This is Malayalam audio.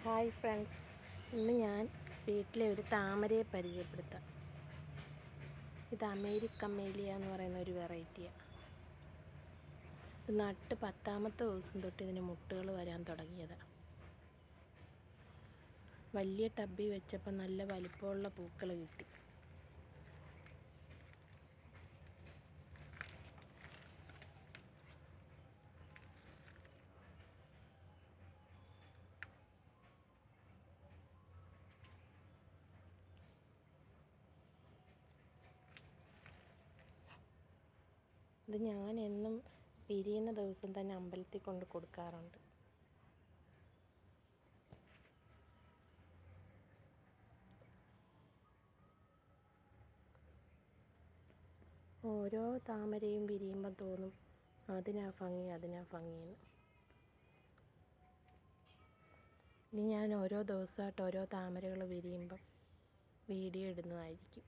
ഹായ് ഫ്രണ്ട്സ്, ഇന്ന് ഞാൻ വീട്ടിലെ ഒരു താമരയെ പരിചയപ്പെടുത്താം. ഇത് അമേരിക്കമേലിയ എന്ന് പറയുന്ന ഒരു വെറൈറ്റിയാണ്. ഇത് നട്ട് 10ാമത്തെ ദിവസം തൊട്ട് ഇതിന് മുട്ടുകൾ വരാൻ തുടങ്ങിയതാണ്. വലിയ ടബ്ബി വെച്ചപ്പോൾ നല്ല വലിപ്പമുള്ള പൂക്കൾ കിട്ടി. ഇത് ഞാൻ എന്നും പിരിയുന്ന ദിവസം തന്നെ അമ്പലത്തിൽ കൊണ്ട് കൊടുക്കാറുണ്ട്. ഓരോ താമരയും വിരിയുമ്പോൾ തോന്നും അതിനാ ഭംഗിയെന്ന്. ഇനി ഞാൻ ഓരോ ദിവസമായിട്ട് ഓരോ താമരകൾ വിരിയുമ്പം വീഡിയോ ഇടുന്നതായിരിക്കും.